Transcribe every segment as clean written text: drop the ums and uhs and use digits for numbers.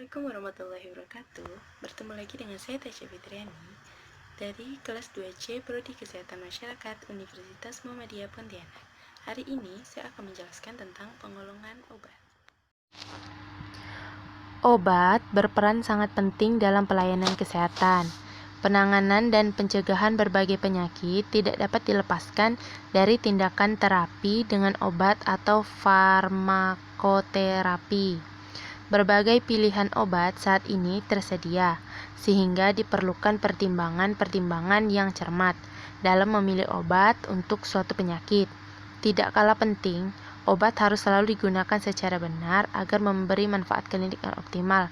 Assalamualaikum warahmatullahi wabarakatuh. Bertemu lagi dengan saya Tasya Fitriani dari kelas 2C Prodi Kesehatan Masyarakat Universitas Muhammadiyah Pontianak. Hari ini saya akan menjelaskan tentang penggolongan obat. Obat berperan sangat penting dalam pelayanan kesehatan. Penanganan dan pencegahan berbagai penyakit tidak dapat dilepaskan dari tindakan terapi dengan obat atau farmakoterapi. Berbagai pilihan obat saat ini tersedia, sehingga diperlukan pertimbangan-pertimbangan yang cermat dalam memilih obat untuk suatu penyakit. Tidak kalah penting, obat harus selalu digunakan secara benar agar memberi manfaat klinik yang optimal.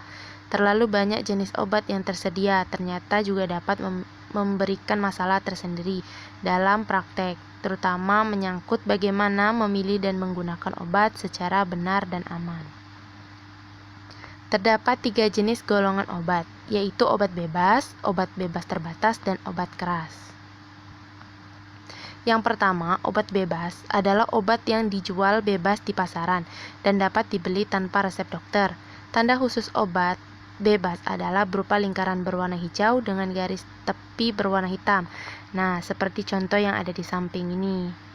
Terlalu banyak jenis obat yang tersedia ternyata juga dapat memberikan masalah tersendiri dalam praktek, terutama menyangkut bagaimana memilih dan menggunakan obat secara benar dan aman. Terdapat 3 jenis golongan obat, yaitu obat bebas terbatas, dan obat keras. Yang pertama, obat bebas adalah obat yang dijual bebas di pasaran dan dapat dibeli tanpa resep dokter. Tanda khusus obat bebas adalah berupa lingkaran berwarna hijau dengan garis tepi berwarna hitam. Nah, seperti contoh yang ada di samping ini.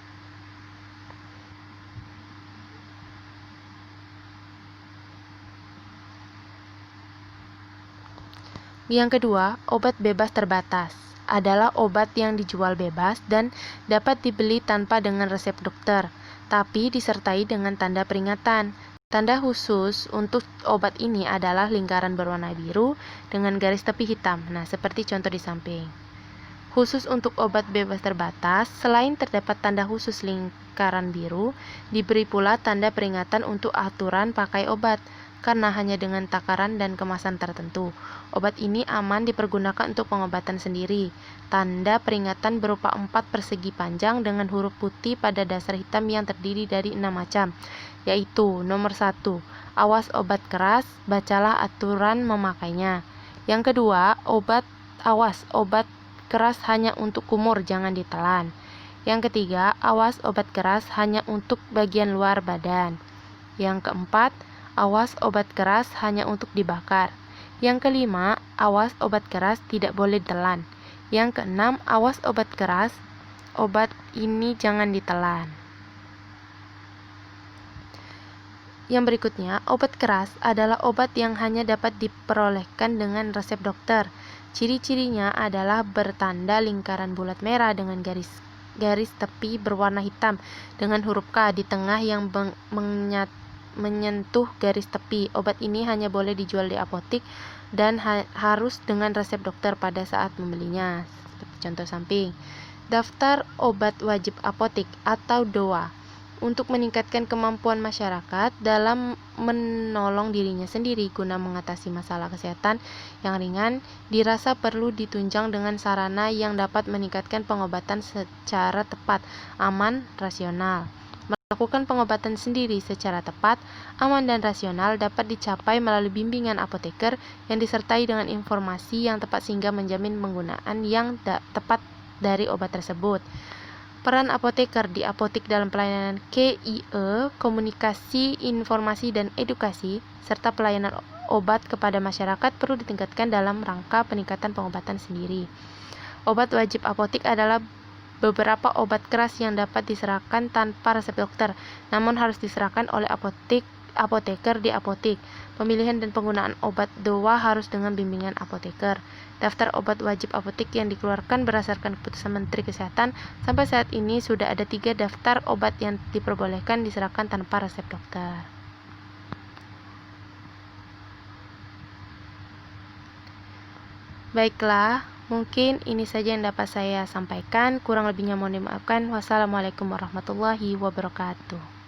Yang kedua, obat bebas terbatas adalah obat yang dijual bebas dan dapat dibeli tanpa dengan resep dokter, tapi disertai dengan tanda peringatan. Tanda khusus untuk obat ini adalah lingkaran berwarna biru dengan garis tepi hitam. Nah, seperti contoh di samping. Khusus untuk obat bebas terbatas, selain terdapat tanda khusus lingkaran biru, diberi pula tanda peringatan untuk aturan pakai obat, karena hanya dengan takaran dan kemasan tertentu. Obat ini aman dipergunakan untuk pengobatan sendiri. Tanda peringatan berupa 4 persegi panjang dengan huruf putih pada dasar hitam yang terdiri dari 6 macam, yaitu nomor 1, awas obat keras, bacalah aturan memakainya. Yang kedua, awas obat keras hanya untuk kumur, jangan ditelan. Yang ketiga, awas obat keras hanya untuk bagian luar badan. Yang keempat, awas obat keras hanya untuk dibakar. Yang kelima, awas obat keras tidak boleh ditelan. Yang keenam, awas obat keras, obat ini jangan ditelan. Yang berikutnya, obat keras adalah obat yang hanya dapat diperolehkan dengan resep dokter. Ciri-cirinya adalah bertanda lingkaran bulat merah dengan garis tepi berwarna hitam dengan huruf K di tengah yang menyentuh garis tepi. Obat ini hanya boleh dijual di apotik dan harus dengan resep dokter pada saat membelinya. Seperti contoh samping. Daftar obat wajib apotik atau DOA untuk meningkatkan kemampuan masyarakat dalam menolong dirinya sendiri guna mengatasi masalah kesehatan yang ringan, dirasa perlu ditunjang dengan sarana yang dapat meningkatkan pengobatan secara tepat, aman, rasional. Melakukan pengobatan sendiri secara tepat, aman, dan rasional dapat dicapai melalui bimbingan apoteker yang disertai dengan informasi yang tepat sehingga menjamin penggunaan yang tepat dari obat tersebut. Peran apoteker di apotik dalam pelayanan KIE, komunikasi, informasi, dan edukasi, serta pelayanan obat kepada masyarakat perlu ditingkatkan dalam rangka peningkatan pengobatan sendiri. Obat wajib apotik adalah beberapa obat keras yang dapat diserahkan tanpa resep dokter, namun harus diserahkan oleh apoteker di apotik. Pemilihan dan penggunaan obat DOA harus dengan bimbingan apoteker. Daftar obat wajib apotik yang dikeluarkan berdasarkan keputusan Menteri Kesehatan. Sampai saat ini sudah ada 3 daftar obat yang diperbolehkan diserahkan tanpa resep dokter. Baiklah, mungkin ini saja yang dapat saya sampaikan. Kurang lebihnya mohon dimaafkan. Wassalamualaikum warahmatullahi wabarakatuh.